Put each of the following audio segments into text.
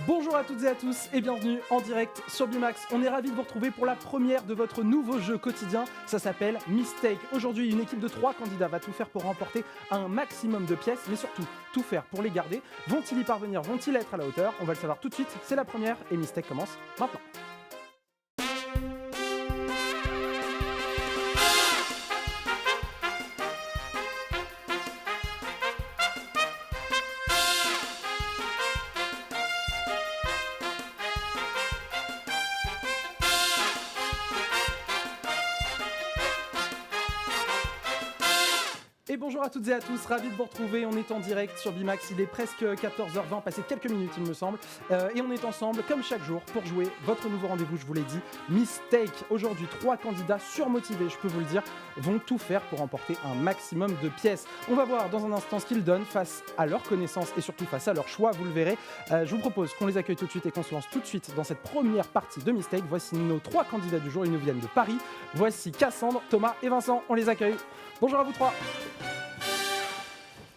Bonjour à toutes et à tous et bienvenue en direct sur Bimax. On est ravis de vous retrouver pour la première de votre nouveau jeu quotidien. Ça s'appelle Mistake. Aujourd'hui, une équipe de 3 candidats va tout faire pour remporter un maximum de pièces, mais surtout tout faire pour les garder. Vont-ils y parvenir? Vont-ils être à la hauteur? On va le savoir tout de suite. C'est la première et Mistake commence maintenant. Et bonjour à toutes et à tous, ravi de vous retrouver, on est en direct sur Bimax, il est presque 14h20, passé quelques minutes il me semble, et on est ensemble comme chaque jour pour jouer votre nouveau rendez-vous, je vous l'ai dit, Mistake. Aujourd'hui, 3 candidats surmotivés, je peux vous le dire, vont tout faire pour remporter un maximum de pièces. On va voir dans un instant ce qu'ils donnent face à leurs connaissances et surtout face à leurs choix, vous le verrez. Je vous propose qu'on les accueille tout de suite et qu'on se lance tout de suite dans cette première partie de Mistake. Voici nos 3 candidats du jour, ils nous viennent de Paris. Voici Cassandre, Thomas et Vincent, on les accueille. Bonjour à vous 3.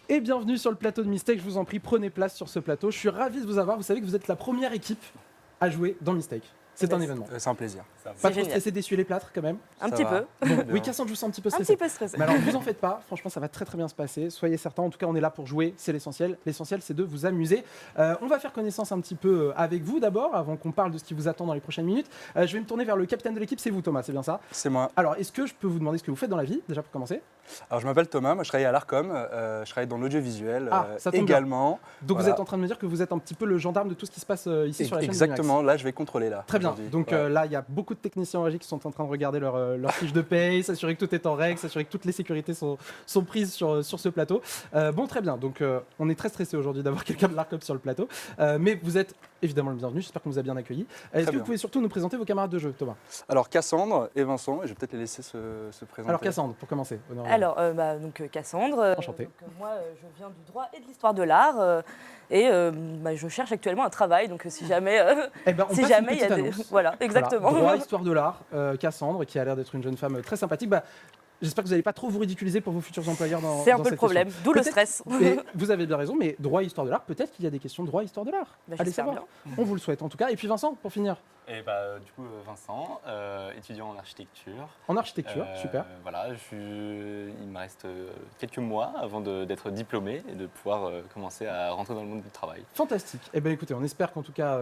Et bienvenue sur le plateau de Mistake, je vous en prie, prenez place sur ce plateau. Je suis ravi de vous avoir, vous savez que vous êtes la première équipe à jouer dans Mistake. C'est un événement. C'est un plaisir. Pas trop stressé d'essuyer les plâtres quand même? Un petit peu. Bon, oui, Cassandre, je vous sens un petit peu stressé. Un petit peu stressé. Mais alors, vous en faites pas, franchement, ça va très très bien se passer. Soyez certains, en tout cas, on est là pour jouer, c'est l'essentiel. L'essentiel, c'est de vous amuser. On va faire connaissance un petit peu avec vous d'abord, avant qu'on parle de ce qui vous attend dans les prochaines minutes. Je vais me tourner vers le capitaine de l'équipe, c'est vous Thomas, c'est bien ça? C'est moi. Alors, est-ce que je peux vous demander ce que vous faites dans la vie, déjà pour commencer? Alors, je m'appelle Thomas, moi je travaille à l'Arcom, je travaille dans l'audiovisuel ça tombe également. Bien. Donc voilà. Vous êtes en train de me dire que vous êtes un petit peu le gendarme de tout ce qui se passe ici sur la chaîne. Exactement, là je vais contrôler là. Très bien, donc là il y a beaucoup de techniciens en régie qui sont en train de regarder leur fiche de paye, s'assurer que tout est en règle, s'assurer que toutes les sécurités sont prises sur ce plateau. Bon, très bien, donc on est très stressé aujourd'hui d'avoir quelqu'un de l'Arcom sur le plateau, mais vous êtes évidemment le bienvenu, j'espère qu'on vous a bien accueillis. Est-ce que vous pouvez surtout nous présenter vos camarades de jeu, Thomas? Alors Cassandre et Vincent, et je vais peut-être les laisser se présenter. Alors Cassandre, pour commencer. Alors, donc Cassandre. Enchanté. Moi, je viens du droit et de l'histoire de l'art. Et je cherche actuellement un travail, donc si jamais, si jamais il y a des... Voilà, exactement. Voilà, droit, histoire de l'art, Cassandre, qui a l'air d'être une jeune femme très sympathique. J'espère que vous n'allez pas trop vous ridiculiser pour vos futurs employeurs dans C'est un peu cette le problème, question. d'où le stress. Et vous avez bien raison, mais droit, histoire de l'art, peut-être qu'il y a des questions de droit, histoire de l'art. Allez savoir. Bien. On vous le souhaite en tout cas. Et puis Vincent, pour finir. Et du coup, Vincent, étudiant en architecture. En architecture, super. Voilà, il me reste quelques mois avant d'être diplômé et de pouvoir commencer à rentrer dans le monde du travail. Fantastique. Eh bien écoutez, on espère qu'en tout cas,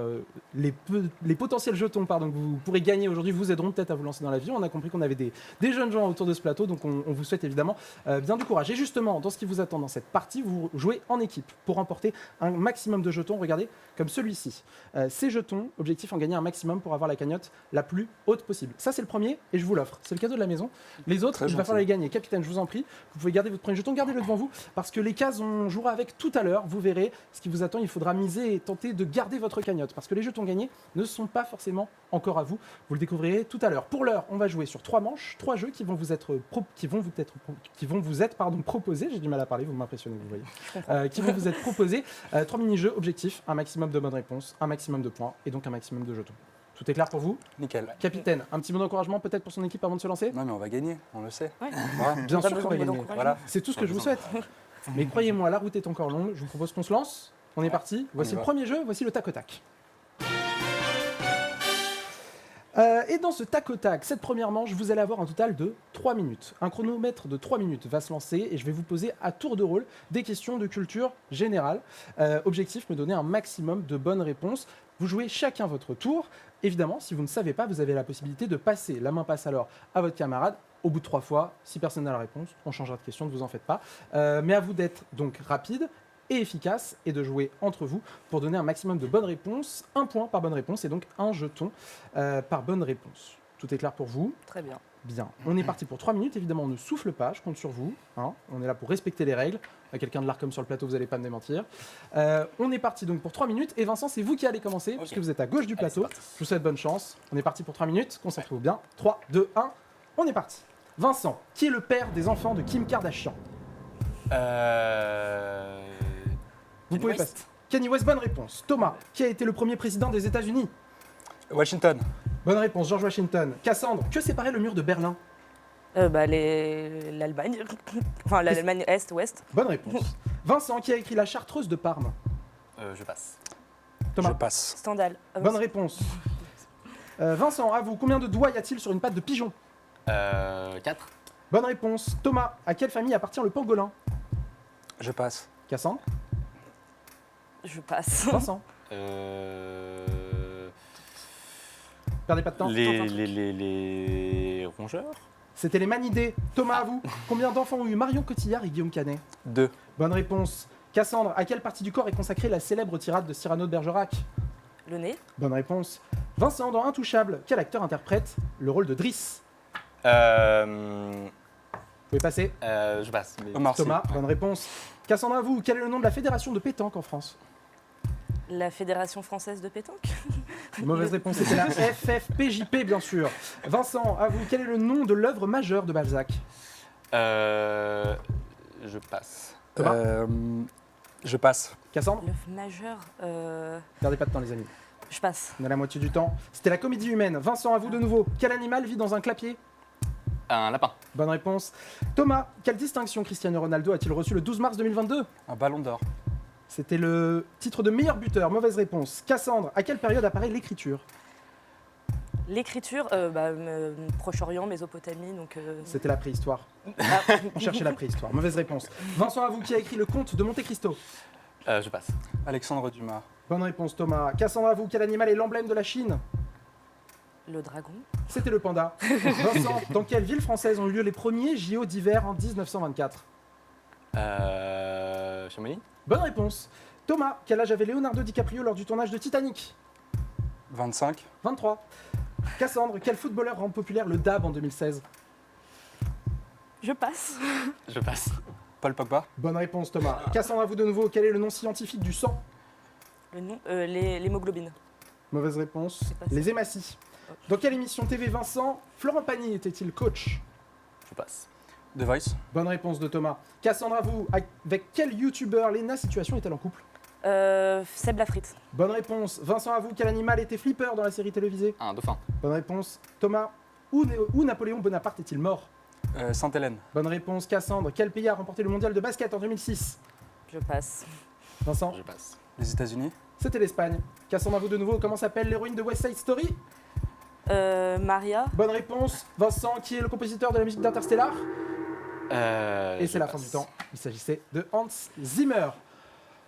les potentiels jetons que vous pourrez gagner aujourd'hui vous aideront peut-être à vous lancer dans la vie. On a compris qu'on avait des jeunes gens autour de ce plateau, donc on vous souhaite évidemment bien du courage. Et justement, dans ce qui vous attend dans cette partie, vous jouez en équipe pour remporter un maximum de jetons. Regardez, comme celui-ci. Ces jetons, objectif en gagner un maximum pour avoir la cagnotte la plus haute possible. Ça, c'est le premier et je vous l'offre. C'est le cadeau de la maison. Les autres, il va falloir les gagner. Capitaine, je vous en prie, vous pouvez garder votre premier jeton, gardez-le devant vous parce que les cases, on jouera avec tout à l'heure. Vous verrez ce qui vous attend. Il faudra miser et tenter de garder votre cagnotte parce que les jetons gagnés ne sont pas forcément encore à vous. Vous le découvrirez tout à l'heure. Pour l'heure, on va jouer sur 3 manches, 3 jeux qui vont vous être proposés. J'ai du mal à parler, vous m'impressionnez, vous voyez. Qui vont vous être proposés. 3 mini-jeux, objectif, un maximum de bonnes réponses, un maximum de points et donc un maximum de jetons. Tout est clair pour vous? Nickel. Capitaine, un petit mot d'encouragement peut-être pour son équipe avant de se lancer? Non mais on va gagner, on le sait. Ouais. Voilà. Bien sûr qu'on va gagner. Voilà. C'est tout ce que je vous souhaite. Mais croyez-moi, la route est encore longue. Je vous propose qu'on se lance. On est parti. Voici le premier jeu, voici le tac au tac. Et dans ce tac au tac, cette première manche, vous allez avoir un total de 3 minutes. Un chronomètre de 3 minutes va se lancer et je vais vous poser à tour de rôle des questions de culture générale. Objectif, me donner un maximum de bonnes réponses. Vous jouez chacun votre tour. Évidemment, si vous ne savez pas, vous avez la possibilité de passer. La main passe alors à votre camarade. Au bout de 3 fois, si personne n'a la réponse, on changera de question, ne vous en faites pas. Mais à vous d'être donc rapide et efficace et de jouer entre vous pour donner un maximum de bonnes réponses. 1 point par bonne réponse et donc un jeton par bonne réponse. Tout est clair pour vous? Très bien. Bien. On est parti pour 3 minutes. Évidemment, on ne souffle pas. Je compte sur vous. Hein. On est là pour respecter les règles. Quelqu'un de l'Arcom sur le plateau, vous n'allez pas me démentir. On est parti donc pour 3 minutes. Et Vincent, c'est vous qui allez commencer puisque vous êtes à gauche du plateau. Je vous souhaite bonne chance. On est parti pour 3 minutes. Concentrez-vous bien. 3, 2, 1. On est parti. Vincent, qui est le père des enfants de Kim Kardashian? Vous pouvez passer. Kanye West, bonne réponse. Thomas, qui a été le premier président des États-Unis? Washington. Bonne réponse, George Washington. Cassandre, que séparait le mur de Berlin? L'Allemagne. Enfin, l'Allemagne Est-Ouest. Bonne réponse. Vincent, qui a écrit La Chartreuse de Parme? Je passe. Thomas. Je passe. Stendhal. Bonne réponse. Vincent, à vous, combien de doigts y a-t-il sur une patte de pigeon? 4. Bonne réponse. Thomas, à quelle famille appartient le pangolin? Je passe. Cassandre? Je passe. Vincent? Perdez pas de temps. Les rongeurs. C'était les manidés. Thomas, à vous, combien d'enfants ont eu Marion Cotillard et Guillaume Canet? 2. Bonne réponse. Cassandre, à quelle partie du corps est consacrée la célèbre tirade de Cyrano de Bergerac? Le nez. Bonne réponse. Vincent, dans Intouchable, quel acteur interprète le rôle de Driss? Euh, Vous pouvez passer. je passe. mais- Omar Sy. Thomas, bonne réponse. Cassandre, à vous, quel est le nom de la fédération de pétanque en France? La Fédération française de pétanque. Mauvaise réponse, c'était la FFPJP, bien sûr. Vincent, à vous, quel est le nom de l'œuvre majeure de Balzac? Je passe. Thomas Je passe. Cassandre? L'œuvre majeure. Perdez pas de temps, les amis. Je passe. On a la moitié du temps. C'était la comédie humaine. Vincent, à vous de nouveau. Quel animal vit dans un clapier? Un lapin. Bonne réponse. Thomas, quelle distinction Cristiano Ronaldo a-t-il reçu le 12 mars 2022? Un ballon d'or. C'était le titre de meilleur buteur. Mauvaise réponse. Cassandre, à quelle période apparaît l'écriture? L'écriture, Proche-Orient, Mésopotamie, donc. C'était la préhistoire. Ah, On cherchait la préhistoire. Mauvaise réponse. Vincent, à vous, qui a écrit le conte de Monte Cristo? Je passe. Alexandre Dumas. Bonne réponse, Thomas. Cassandre, à vous, quel animal est l'emblème de la Chine? le dragon. C'était le panda. Vincent, dans quelle ville française ont eu lieu les premiers JO d'hiver en 1924? Chamonix. Bonne réponse. Thomas, quel âge avait Leonardo DiCaprio lors du tournage de Titanic? 25. 23. Cassandre, quel footballeur rend populaire le DAB en 2016? Je passe. Je passe. Paul Pogba. Bonne réponse, Thomas. Cassandre, à vous de nouveau, quel est le nom scientifique du sang? Le nom, l'hémoglobine. Mauvaise réponse. C'est pas ça. Les hématies. Dans quelle émission TV Vincent Florent Pagny était-il coach? Je passe. The Voice. Bonne réponse de Thomas. Cassandre, à vous, avec quel youtubeur Léna Situation est-elle en couple? Seb Lafrite. Bonne réponse. Vincent, à vous, quel animal était Flipper dans la série télévisée? Un dauphin. Bonne réponse. Thomas, où Napoléon Bonaparte est-il mort? Sainte-Hélène. Bonne réponse. Cassandre, quel pays a remporté le mondial de basket en 2006? Je passe. Vincent, Je passe. Les États-Unis. c'était l'Espagne. Cassandre, à vous de nouveau, comment s'appelle l'héroïne de West Side Story? Maria. Bonne réponse. Vincent, qui est le compositeur de la musique d'Interstellar? Et Je c'est la fin passe. du temps. Il s'agissait de Hans Zimmer.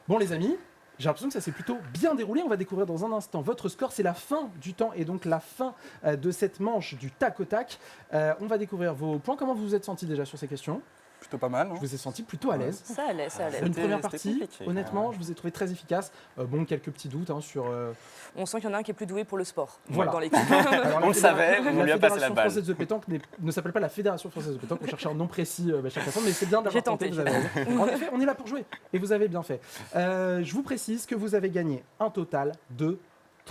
Bon les amis, j'ai l'impression que ça s'est plutôt bien déroulé. On va découvrir dans un instant votre score. C'est la fin du temps et donc la fin de cette manche du tac au tac. On va découvrir vos points. Comment vous vous êtes senti déjà sur ces questions? Plutôt pas mal. Je hein. vous ai senti plutôt à l'aise. Ça allait, ça allait. Pour une C'était- première c'était partie, compliqué. honnêtement, je vous ai trouvé très efficace. Bon, quelques petits doutes hein, sur... On sent qu'il y en a un qui est plus doué pour le sport Voilà. dans l'équipe. Alors, On le savait, on lui a passé la Fédération balle. française de pétanque ne s'appelle pas la Fédération française de pétanque. On cherchait un nom précis chaque fois, mais c'est bien d'avoir J'ai tenté. vous avez raison. En effet, on est là pour jouer et vous avez bien fait. Je vous précise que vous avez gagné un total de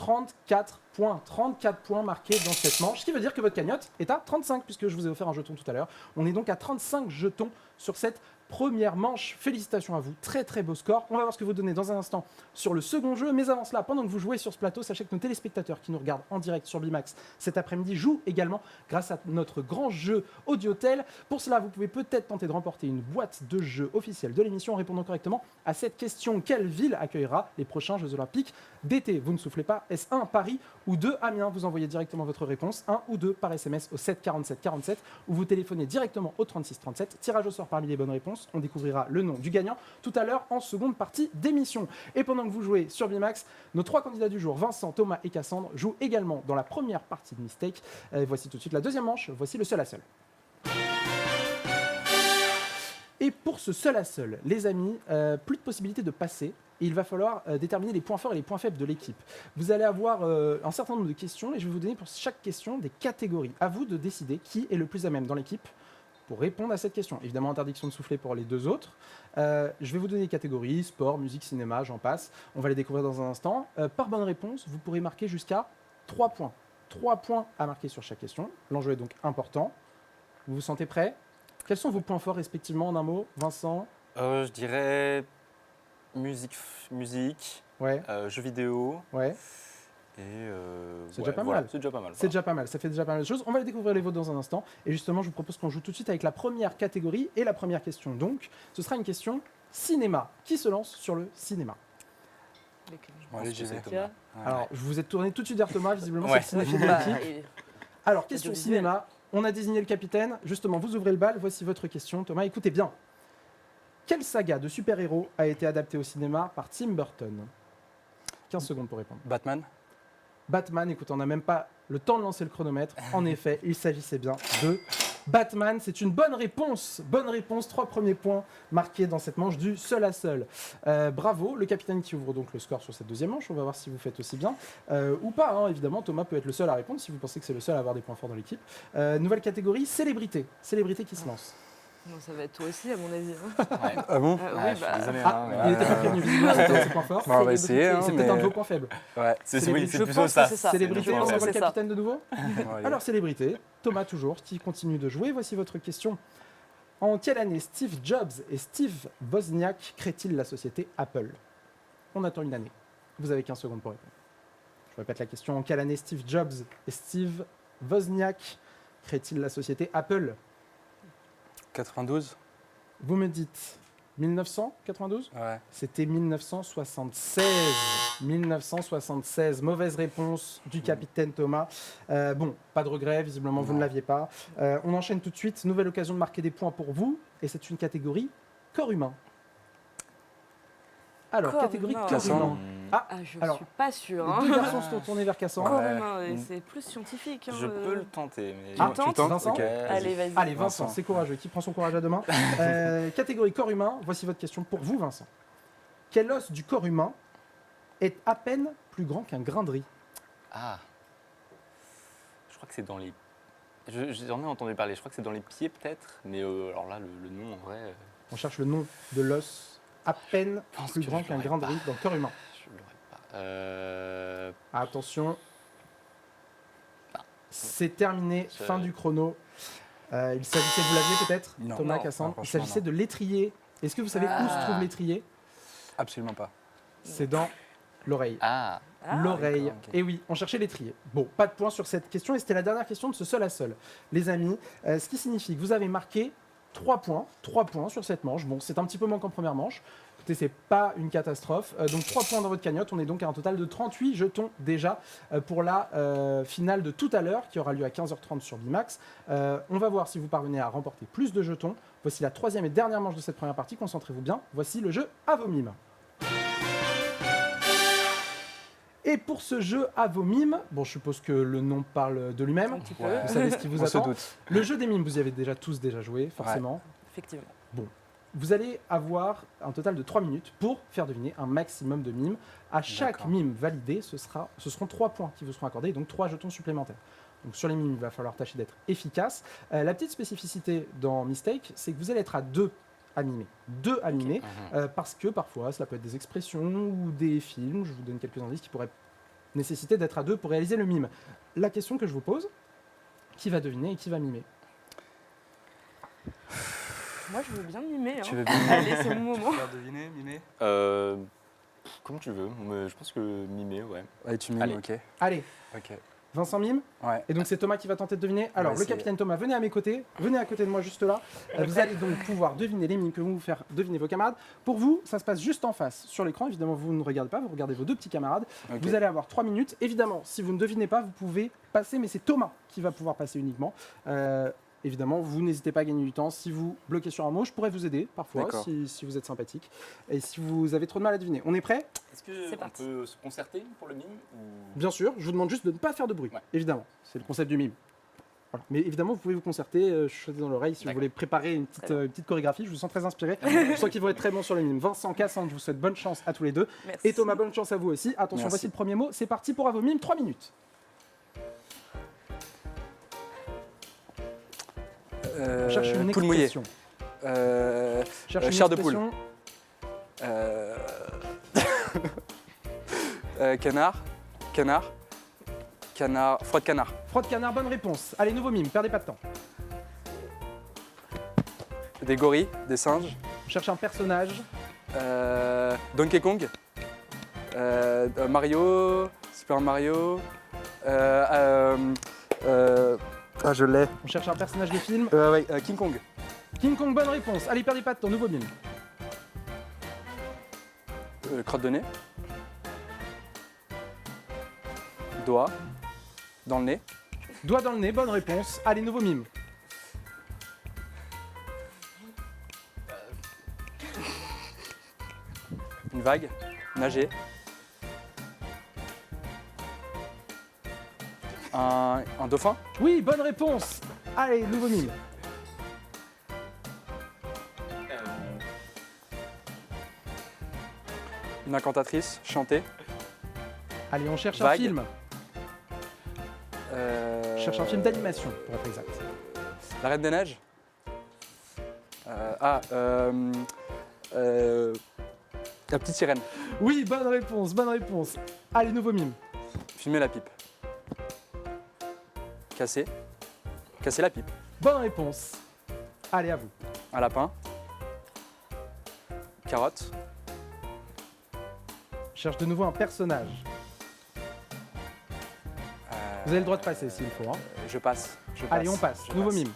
34 points. 34 points marqués dans cette manche, ce qui veut dire que votre cagnotte est à 35 puisque je vous ai offert un jeton tout à l'heure. On est donc à 35 jetons sur cette première manche. Félicitations à vous, très très beau score. On va voir ce que vous donnez dans un instant sur le second jeu, mais avant cela, pendant que vous jouez sur ce plateau, sachez que nos téléspectateurs qui nous regardent en direct sur Bimax cet après-midi jouent également grâce à notre grand jeu Audiotel. Pour cela, vous pouvez peut-être tenter de remporter une boîte de jeux officielle de l'émission en répondant correctement à cette question: quelle ville accueillera les prochains Jeux Olympiques d'été? Vous ne soufflez pas, est-ce 1 Paris ou 2 Amiens? Vous envoyez directement votre réponse, 1 ou 2 par SMS au 7 47 47 ou vous téléphonez directement au 36 37. Tirage au sort parmi les bonnes réponses. On découvrira le nom du gagnant tout à l'heure en seconde partie d'émission. Et pendant que vous jouez sur Bimax, nos 3 candidats du jour, Vincent, Thomas et Cassandre, jouent également dans la première partie de Mistake. Voici tout de suite la deuxième manche. Voici le seul à seul. Et pour ce seul à seul, les amis, plus de possibilité de passer. Et il va falloir déterminer les points forts et les points faibles de l'équipe. Vous allez avoir un certain nombre de questions et je vais vous donner pour chaque question des catégories. À vous de décider qui est le plus à même dans l'équipe pour répondre à cette question. Évidemment, interdiction de souffler pour les deux autres. Je vais vous donner des catégories, sport, musique, cinéma, j'en passe. On va les découvrir dans un instant. Par bonne réponse, vous pourrez marquer jusqu'à 3 points. 3 points à marquer sur chaque question. L'enjeu est donc important. Vous vous sentez prêts? Quels sont vos points forts respectivement en un mot, Vincent? Je dirais musique, Ouais, jeux vidéo ouais. et. C'est déjà pas mal. C'est déjà pas mal. C'est déjà pas mal, ça fait déjà pas mal de choses. On va les découvrir les vôtres dans un instant. Et justement, je vous propose qu'on joue tout de suite avec la première catégorie et la première question. Donc, ce sera une question cinéma. Qui se lance sur le cinéma? Bon, allez, j'y vais. Tu vois Ouais. Alors, je vous ai tourné tout de suite vers Thomas, visiblement, Ouais. c'est le cinéphile de Bah, l'équipe. et- Alors, question Audiovisuel. cinéma. On a désigné le capitaine. Justement, vous ouvrez le bal. Voici votre question. Thomas, écoutez bien. Quelle saga de super-héros a été adaptée au cinéma par Tim Burton? 15 secondes pour répondre. Batman. Batman, écoute, on n'a même pas le temps de lancer le chronomètre. En effet, il s'agissait bien de Batman. C'est une bonne réponse. Bonne réponse. 3 premiers points marqués dans cette manche du seul à seul. Bravo, le capitaine qui ouvre donc le score sur cette deuxième manche. On va voir si vous faites aussi bien. Ou pas, hein, évidemment. Thomas peut être le seul à répondre si vous pensez que c'est le seul à avoir des points forts dans l'équipe. Nouvelle catégorie, célébrité. Célébrité qui se lance. Non, ça va être toi aussi, à mon avis. Hein. Ouais. Ah bon? Ah, Ah, oui, je suis bah, désolé. Ah, hein, mais- il n'était pas prévenu, visiblement, c'était un de ses points forts. Bon, on va essayer. Hein, C'est mais... peut-être un de vos points faibles. Ouais. C'est Célébrité. oui, c'est Je plutôt pense ça. que c'est ça. Célébrité, je on pense que envoie le c'est ça. capitaine de nouveau. Ouais. Alors, célébrité, Thomas toujours, qui continue de jouer. Voici votre question. En quelle année Steve Jobs et Steve Wozniak créent-ils la société Apple? On attend une année. Vous avez 15 secondes pour répondre. Je répète la question. En quelle année Steve Jobs et Steve Wozniak créent-ils la société Apple? 92. Vous me dites 1992? Ouais. C'était 1976. 1976. Mauvaise réponse du capitaine Thomas. Bon, pas de regret, visiblement vous ne Non. l'aviez pas. On enchaîne tout de suite. Nouvelle occasion de marquer des points pour vous. Et c'est une catégorie corps humain. Alors, Corps catégorie humain. corps Cassandre. humain. Ah, je Alors, suis pas sûre. Les Hein. deux garçons se sont tournés vers Cassandre. Corps Ouais. humain, et c'est plus scientifique. Hein, Je peux le tenter. Mais... Ah, Tu tentes tentes? Vincent Ok. Allez, vas-y. Allez, Vincent, Vincent. c'est courageux. Qui prend son courage à deux mains? Catégorie corps humain. Voici votre question pour vous, Vincent. Quel os du corps humain est à peine plus grand qu'un grain de riz? Ah. Je crois que c'est dans les. J'en ai entendu parler. Je crois que c'est dans les pieds peut-être. Mais alors là, le nom en vrai. On cherche le nom de l'os à peine pense plus que grand je qu'un l'aurais grain de pas. riz dans le corps humain. Je l'aurais pas. Attention, Ah. c'est terminé, Je- fin du chrono. Il s'agissait, vous l'aviez peut-être, Non. Thomas Non. Cassandre, Non, il franchement, s'agissait non. de l'étrier. Est-ce que vous savez où se Ah. trouve l'étrier? Absolument pas. C'est dans l'oreille. Ah. Ah, L'oreille. d'accord, ok. Et oui, on cherchait l'étrier. Bon, pas de point sur cette question, et c'était la dernière question de ce seul à seul. Les amis, ce qui signifie que vous avez marqué 3 points sur cette manche. Bon, c'est un petit peu moins qu'en première manche. Écoutez, c'est pas une catastrophe. Donc 3 points dans votre cagnotte. On est donc à un total de 38 jetons déjà pour la finale de tout à l'heure qui aura lieu à 15h30 sur Bimax. On va voir si vous parvenez à remporter plus de jetons. Voici la troisième et dernière manche de cette première partie. Concentrez-vous bien. Voici le jeu à vos mimes. Et pour ce jeu à vos mimes, bon, je suppose que le nom parle de lui-même. Un petit peu. Ouais. Vous savez ce qui vous On se attend. doute. Le jeu des mimes, vous y avez déjà tous joué, forcément. Effectivement. Vous allez avoir un total de 3 minutes pour faire deviner un maximum de mimes. À chaque D'accord. mime validé, ce seront 3 points qui vous seront accordés, et donc 3 jetons supplémentaires. Donc sur les mimes, il va falloir tâcher d'être efficace. La petite spécificité dans Mistake, c'est que vous allez être à 2 à mimer. 2 à mimer, parce que parfois, cela peut être des expressions ou des films, je vous donne quelques indices qui pourraient nécessiter d'être à 2 pour réaliser le mime. La question que je vous pose, qui va deviner et qui va mimer? Moi, je veux bien mimer. Hein. Tu veux bien Allez, c'est mon moment. faire deviner, mimer? Comme tu veux. Mais je pense que mimer, ouais. Ouais, tu mimes, Allez. ok. Allez, Ok. Vincent mime. Ouais. Et donc c'est Thomas qui va tenter de deviner. Alors le essayer. capitaine Thomas, venez à mes côtés, venez à côté de moi juste là. Vous allez donc pouvoir deviner les mimes que vont vous faire deviner vos camarades. Pour vous, ça se passe juste en face sur l'écran. Évidemment, vous ne regardez pas, vous regardez vos deux petits camarades. Ok. Vous allez avoir 3 minutes. Évidemment, si vous ne devinez pas, vous pouvez passer, mais c'est Thomas qui va pouvoir passer uniquement. Évidemment, vous n'hésitez pas à gagner du temps. Si vous bloquez sur un mot, je pourrais vous aider parfois D'accord. si vous êtes sympathique. Et si vous avez trop de mal à deviner. On est prêt? Est-ce C'est qu'on parti. peut se concerter pour le mime ou... Bien sûr, je vous demande juste de ne pas faire de bruit, Ouais. évidemment. C'est le concept du mime. Voilà. Mais évidemment, vous pouvez vous concerter, chuchoter dans l'oreille si vous D'accord. voulez préparer une petite chorégraphie. Je vous sens très inspiré. Je sens qu'ils vont être très bons sur le mime. Vincent, Cassandre, je vous souhaite bonne chance à tous les deux. Merci. Et Thomas, bonne chance à vous aussi. Attention, Merci. voici le premier mot. C'est parti pour Avomime, 3 minutes. On cherche une poule mouillée. expression. Cherche une chair de poule. expression. Canard. Froid de canard. Froid de canard, bonne réponse. Allez, nouveau mime, perdez pas de temps. Des gorilles, des singes. On cherche un personnage. Donkey Kong. Mario. Super Mario. Je l'ai. On cherche un personnage de film. Ouais, King Kong. King Kong, bonne réponse. Allez, perdez pas de temps, nouveau mime. Crotte de nez. Doigt. Dans le nez. Doigt dans le nez, bonne réponse. Allez, nouveau mime. Une vague. Nager. Un dauphin. Oui, bonne réponse. Allez, nouveau mime. Une incantatrice. Chanter. Allez, on cherche un Vague. film. On cherche un film d'animation, pour être exact. La Reine des Neiges. La petite sirène. Oui, bonne réponse, bonne réponse. Allez, nouveau mime. Fumer la pipe. Casser. Casser la pipe. Bonne réponse. Allez, à vous. Un lapin. Carotte. Je cherche de nouveau un personnage. Vous avez le droit de passer s'il faut. Hein. Je passe. Je Allez, passe, on passe. je Nouveau passe. mime.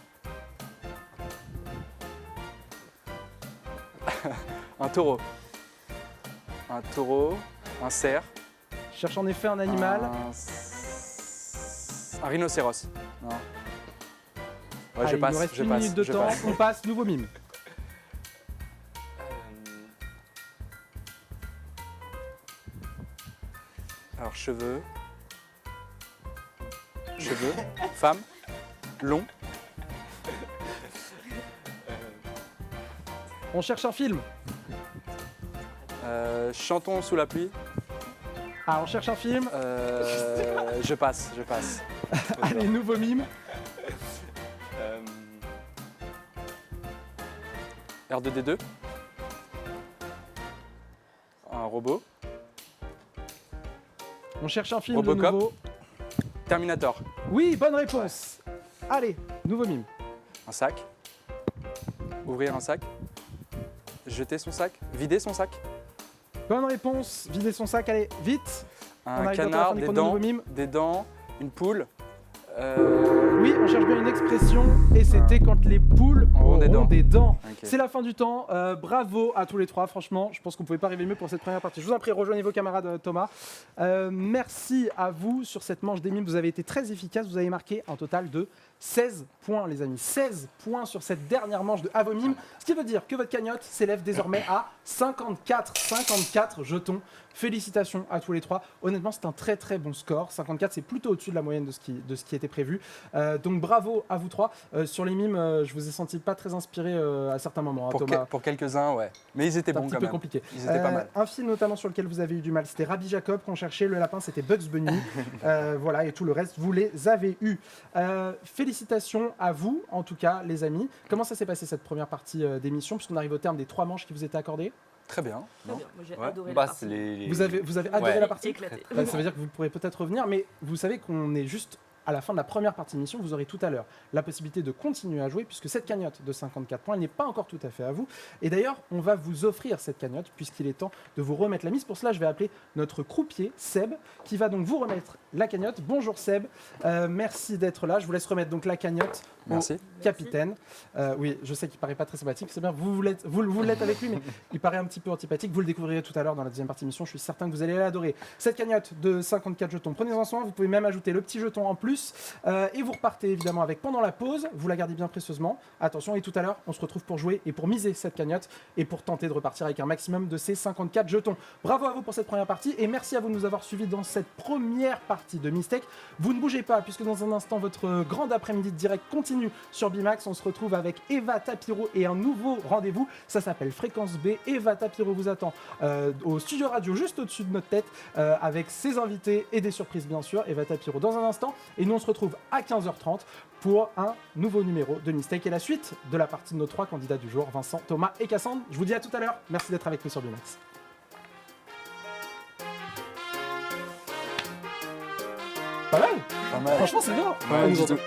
Un taureau. Un taureau. Un cerf. Je cherche en effet un animal. Un rhinocéros. Non. Ouais, Allez, je passe. il nous reste je une passe, minute de je temps. passe. On passe. Nouveau mime. Alors, cheveux. Cheveux. Femme. Long. On cherche un film. Chantons sous la pluie. Ah, on cherche un film. Je passe. Je passe. Allez, nouveau mime. R2D2. Un robot. On cherche un film Robocop. de nouveau. Terminator. Oui, bonne réponse. Allez, nouveau mime. Un sac. Ouvrir un sac. Jeter son sac. Vider son sac. Bonne réponse. Vider son sac. Allez, vite. On Un arrive bientôt à la canard, fin du des chrono, dents, nouveau mime. des dents, une poule. Oui, on cherche bien une expression et c'était quand les poules Auront des auront dents. des dents. Ok. C'est la fin du temps. Bravo à tous les trois. Franchement, je pense qu'on ne pouvait pas arriver mieux pour cette première partie. Je vous en prie, rejoignez vos camarades Thomas. Merci à vous sur cette manche des mimes. Vous avez été très efficace. Vous avez marqué un total de 16 points, les amis. 16 points sur cette dernière manche de Avomime. Ce qui veut dire que votre cagnotte s'élève désormais à 54 jetons. Félicitations à tous les trois. Honnêtement, c'est un très très bon score. 54, c'est plutôt au-dessus de la moyenne de ce qui était prévu. Donc bravo à vous trois. Sur les mimes, je vous ai senti pas très inspiré à certains moments, hein, Thomas. Pour quelques-uns, ouais. Mais ils étaient C'est un bons petit quand peu même. compliqué. Ils étaient pas mal. Un film notamment sur lequel vous avez eu du mal, c'était Rabbi Jacob qu'on cherchait. Le lapin, c'était Bugs Bunny. Voilà, et tout le reste, vous les avez eus. Félicitations à vous, en tout cas, les amis. Comment ça s'est passé cette première partie d'émission, puisqu'on arrive au terme des 3 manches qui vous étaient accordées? Très bien. Très bien. Moi, j'ai Ouais. adoré la Bah, partie. c'est les- Vous avez adoré Ouais. la partie? Éclaté. Ça veut dire que vous pourrez peut-être revenir, mais vous savez qu'on est juste à la fin de la première partie de l'émission. Vous aurez tout à l'heure la possibilité de continuer à jouer, puisque cette cagnotte de 54 points, elle n'est pas encore tout à fait à vous. Et d'ailleurs, on va vous offrir cette cagnotte, puisqu'il est temps de vous remettre la mise. Pour cela, je vais appeler notre croupier, Seb, qui va donc vous remettre la cagnotte. Bonjour Seb, merci d'être là. Je vous laisse remettre donc la cagnotte au Merci. capitaine. Oui, je sais qu'il paraît pas très sympathique, c'est bien, vous l'êtes avec lui, mais il paraît un petit peu antipathique. Vous le découvrirez tout à l'heure dans la deuxième partie de l'émission. Je suis certain que vous allez l'adorer. Cette cagnotte de 54 jetons, prenez-en soin. Vous pouvez même ajouter le petit jeton en plus. Et vous repartez évidemment avec pendant la pause. Vous la gardez bien précieusement. Attention, et tout à l'heure, on se retrouve pour jouer et pour miser cette cagnotte et pour tenter de repartir avec un maximum de ces 54 jetons. Bravo à vous pour cette première partie et merci à vous de nous avoir suivis dans cette première partie de Mistake. Vous ne bougez pas puisque dans un instant, votre grande après-midi de direct continue sur Bimax. On se retrouve avec Eva Tapiro et un nouveau rendez-vous. Ça s'appelle Fréquence B. Eva Tapiro vous attend au studio radio juste au-dessus de notre tête avec ses invités et des surprises bien sûr. Eva Tapiro dans un instant. Et nous, on se retrouve à 15h30 pour un nouveau numéro de Mistake et la suite de la partie de nos 3 candidats du jour, Vincent, Thomas et Cassandre. Je vous dis à tout à l'heure. Merci d'être avec nous sur Bimax. Pas mal. Pas mal. Franchement, c'est bien. Ouais, On nous du entend. tout.